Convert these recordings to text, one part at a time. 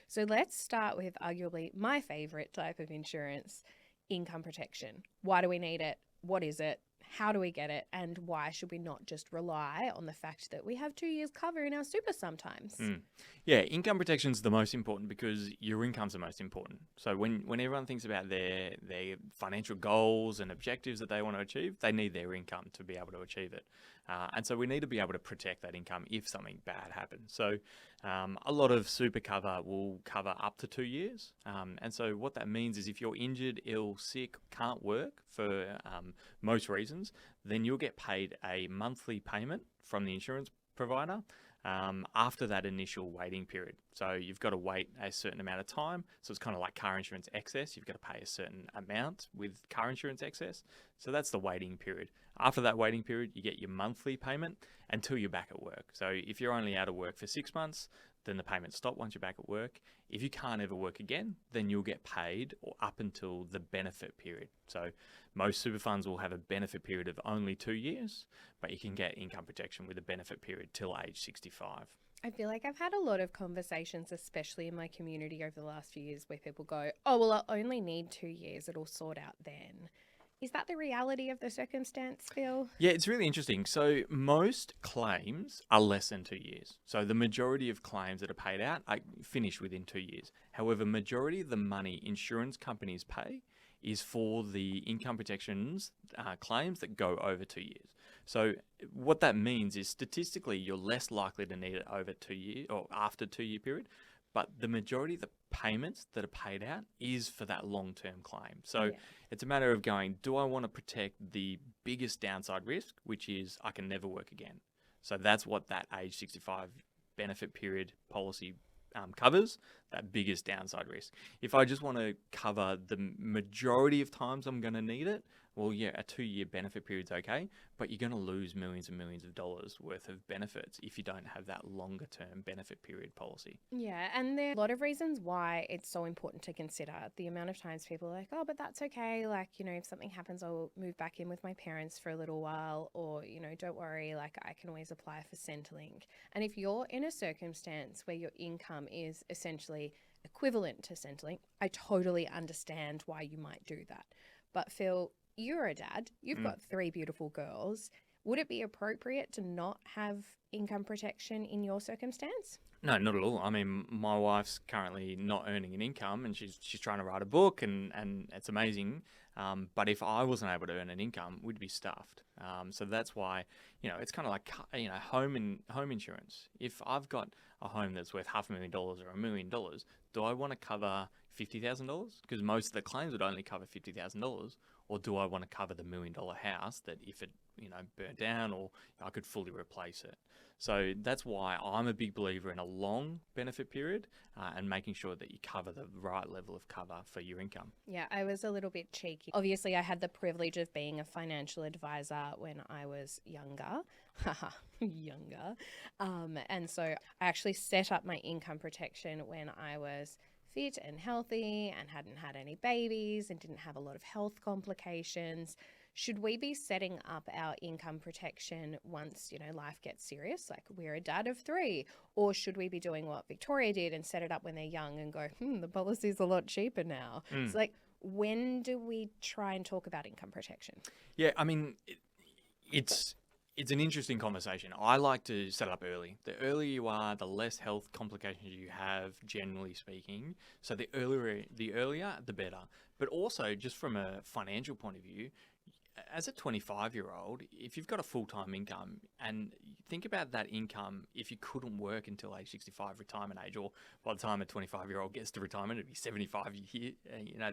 So let's start with arguably my favorite type of insurance, income protection. Why do we need it? What is it? How do we get it? And why should we not just rely on the fact that we have 2 years cover in our super sometimes? Mm. Yeah, income protection is the most important because your income's the most important. So when everyone thinks about their financial goals and objectives that they want to achieve, they need their income to be able to achieve it. And so we need to be able to protect that income if something bad happens. So a lot of super cover will cover up to 2 years. And so what that means is if you're injured, ill, sick, can't work for most reasons, then you'll get paid a monthly payment from the insurance provider after that initial waiting period. So you've got to wait a certain amount of time. So it's kind of like car insurance excess. You've got to pay a certain amount with car insurance excess. So that's the waiting period. After that waiting period, you get your monthly payment until you're back at work. So if you're only out of work for 6 months, then the payments stop once you're back at work. If you can't ever work again, then you'll get paid or up until the benefit period. So most super funds will have a benefit period of only 2 years, but you can get income protection with a benefit period till age 65. I feel like I've had a lot of conversations, especially in my community over the last few years, where people go, oh, well, I'll only need 2 years. It'll sort out then. Is that the reality of the circumstance, Phil? Yeah, it's really interesting. So most claims are less than 2 years. So the majority of claims that are paid out are finished within 2 years. However, majority of the money insurance companies pay is for the income protections claims that go over 2 years. So what that means is statistically you're less likely to need it over 2 years or after 2 year period, but the majority of the payments that are paid out is for that long-term claim. So it's a matter of going, do I want to protect the biggest downside risk, which is I can never work again? So that's what that age 65 benefit period policy covers, that biggest downside risk. If I just want to cover the majority of times I'm going to need it, well, yeah, a 2 year benefit period's okay, but you're going to lose millions and millions of dollars worth of benefits if you don't have that longer term benefit period policy. Yeah, and there are a lot of reasons why it's so important to consider. The amount of times people are like, oh, but that's okay. Like, if something happens, I'll move back in with my parents for a little while, or, don't worry, like I can always apply for Centrelink. And if you're in a circumstance where your income is essentially equivalent to Centrelink, I totally understand why you might do that. But Phil, you're a dad, you've got 3 beautiful girls. Would it be appropriate to not have income protection in your circumstance? No, not at all. I mean, my wife's currently not earning an income, and she's trying to write a book, and it's amazing. But if I wasn't able to earn an income, we'd be stuffed. So that's why it's kind of like home insurance. If I've got a home that's worth $500,000 or $1 million, do I want to cover $50,000? Because most of the claims would only cover $50,000, or do I want to cover the $1 million house that if it burnt down, or I could fully replace it? So that's why I'm a big believer in a long benefit period and making sure that you cover the right level of cover for your income. Yeah, I was a little bit cheeky. Obviously, I had the privilege of being a financial advisor when I was younger. Younger. And so I actually set up my income protection when I was fit and healthy and hadn't had any babies and didn't have a lot of health complications. Should we be setting up our income protection once, life gets serious, like we're a dad of 3? Or should we be doing what Victoria did and set it up when they're young and go, the policy's a lot cheaper now? It's like, when do we try and talk about income protection? Yeah, I mean, it's an interesting conversation. I like to set it up early. The earlier you are, the less health complications you have, generally speaking. So the earlier, the better. But also, just from a financial point of view, as a 25-year-old, if you've got a full-time income and think about that income, if you couldn't work until age 65, retirement age, or by the time a 25-year-old gets to retirement, it'd be 75 year,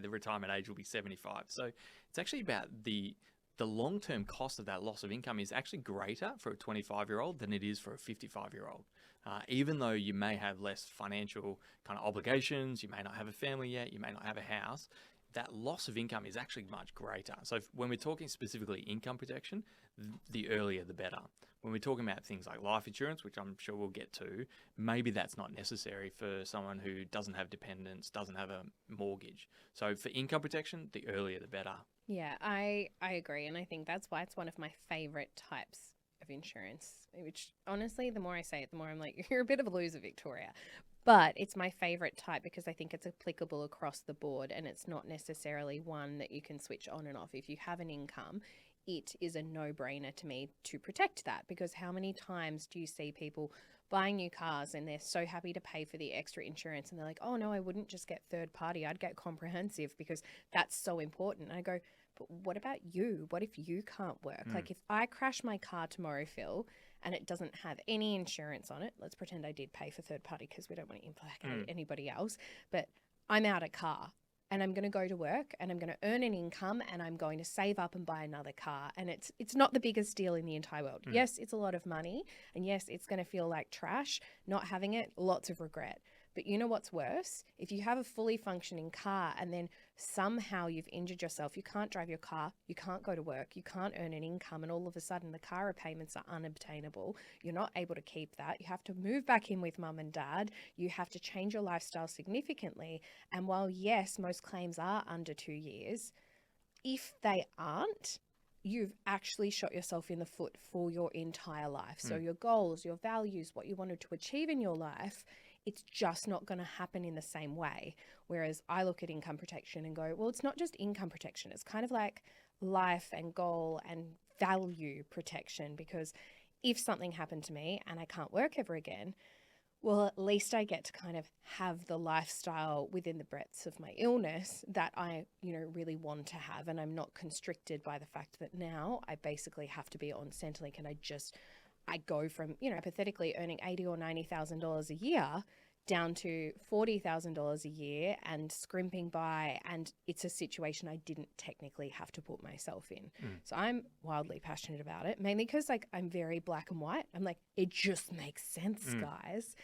the retirement age will be 75. So it's actually about the long-term cost of that loss of income is actually greater for a 25-year-old than it is for a 55-year-old. Even though you may have less financial kind of obligations, you may not have a family yet, you may not have a house, that loss of income is actually much greater. So when we're talking specifically income protection, the earlier the better. When we're talking about things like life insurance, which I'm sure we'll get to, maybe that's not necessary for someone who doesn't have dependents, doesn't have a mortgage. So for income protection, the earlier the better. Yeah, I agree. And I think that's why it's one of my favorite types of insurance, which honestly, the more I say it, the more I'm like, you're a bit of a loser, Victoria. But it's my favorite type because I think it's applicable across the board and it's not necessarily one that you can switch on and off. If you have an income, it is a no-brainer to me to protect that, because how many times do you see people buying new cars and they're so happy to pay for the extra insurance and they're like, oh no, I wouldn't just get third party, I'd get comprehensive because that's so important. And I go, but what about you? What if you can't work? Like if I crash my car tomorrow, Phil, and it doesn't have any insurance on it, let's pretend I did pay for third party because we don't want to implicate anybody else, but I'm out a car and I'm going to go to work and I'm going to earn an income and I'm going to save up and buy another car. And it's not the biggest deal in the entire world. Yes, it's a lot of money, and yes, it's going to feel like trash. Not having it, lots of regret. But you know what's worse? If you have a fully functioning car and then somehow you've injured yourself, you can't drive your car, you can't go to work, you can't earn an income, and all of a sudden the car repayments are unobtainable. You're not able to keep that. You have to move back in with mum and dad. You have to change your lifestyle significantly. And while, yes, most claims are under 2 years, if they aren't, you've actually shot yourself in the foot for your entire life. So your goals, your values, what you wanted to achieve in your life, it's just not going to happen in the same way. Whereas I look at income protection and go, well, it's not just income protection. It's kind of like life and goal and value protection, because if something happened to me and I can't work ever again, well, at least I get to kind of have the lifestyle within the breadths of my illness that I, really want to have. And I'm not constricted by the fact that now I basically have to be on Centrelink, and I go from, hypothetically earning $80,000 or $90,000 a year down to $40,000 a year and scrimping by. And it's a situation I didn't technically have to put myself in. So I'm wildly passionate about it, mainly because I'm very black and white. I'm like, it just makes sense, guys.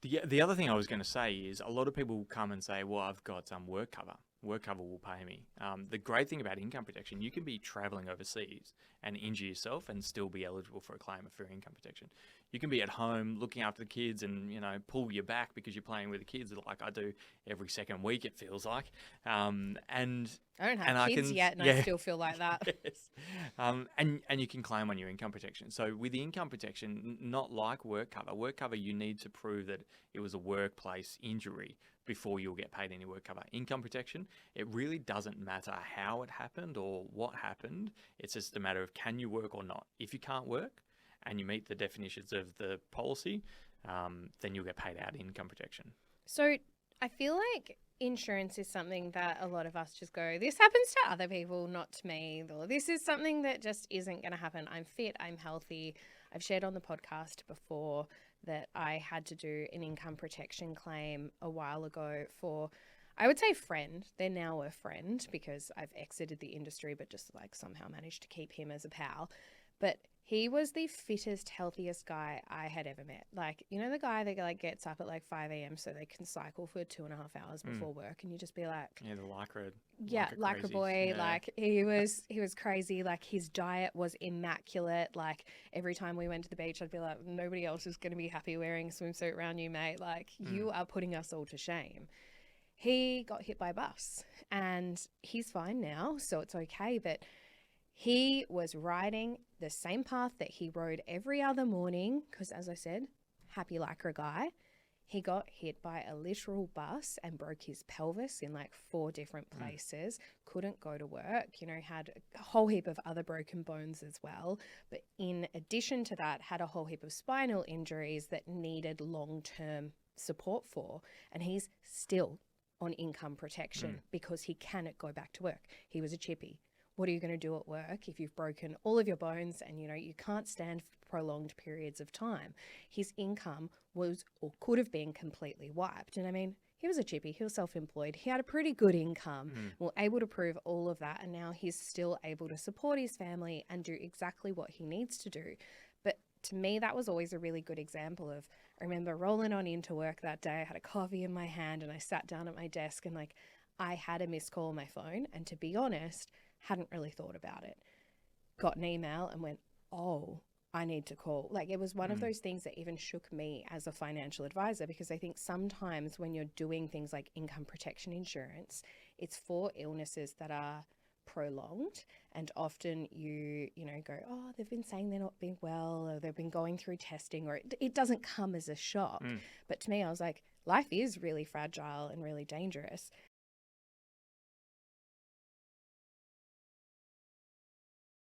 The other thing I was going to say is a lot of people come and say, well, I've got some work cover. Work cover will pay me. The great thing about income protection, you can be traveling overseas and injure yourself and still be eligible for a claim for income protection. You can be at home looking after the kids and, pull your back because you're playing with the kids like I do every second week, it feels like. And I don't have kids yet, and I still feel like that. Yes. And you can claim on your income protection. So with the income protection, not like work cover, you need to prove that it was a workplace injury before you'll get paid any work cover. Income protection, it really doesn't matter how it happened or what happened. It's just a matter of can you work or not. If you can't work and you meet the definitions of the policy, then you'll get paid out income protection. So I feel like insurance is something that a lot of us just go, this happens to other people, not to me. Or this is something that just isn't going to happen. I'm fit, I'm healthy. I've shared on the podcast before that I had to do an income protection claim a while ago for, I would say friend. They're now a friend because I've exited the industry, but just somehow managed to keep him as a pal. But he was the fittest, healthiest guy I had ever met. The guy that gets up at 5 a.m. so they can cycle for 2.5 hours before work, and you just be like, yeah, the lycra. Lycra boy. Yeah. He was crazy. His diet was immaculate. Every time we went to the beach, I'd be like, nobody else is going to be happy wearing a swimsuit around you, mate. You are putting us all to shame. He got hit by a bus, and he's fine now, so it's okay. But he was riding the same path that he rode every other morning because, as I said, happy lycra guy. He got hit by a literal bus and broke his pelvis in 4 different places, couldn't go to work, had a whole heap of other broken bones as well. But in addition to that, had a whole heap of spinal injuries that needed long-term support for. And he's still on income protection because he cannot go back to work. He was a chippy. What are you going to do at work if you've broken all of your bones and, you can't stand for prolonged periods of time? His income was or could have been completely wiped. And he was a chippy. He was self-employed. He had a pretty good income. Well, able to prove all of that. And now he's still able to support his family and do exactly what he needs to do. But to me, that was always a really good example of, I remember rolling on into work that day. I had a coffee in my hand and I sat down at my desk and I had a missed call on my phone. And to be honest, hadn't really thought about it. Got an email and went, oh, I need to call. It was one of those things that even shook me as a financial advisor, because I think sometimes when you're doing things like income protection insurance, it's for illnesses that are prolonged, and often you know, go, oh, they've been saying they're not being well, or they've been going through testing, or it doesn't come as a shock. But to me, I was like, life is really fragile and really dangerous.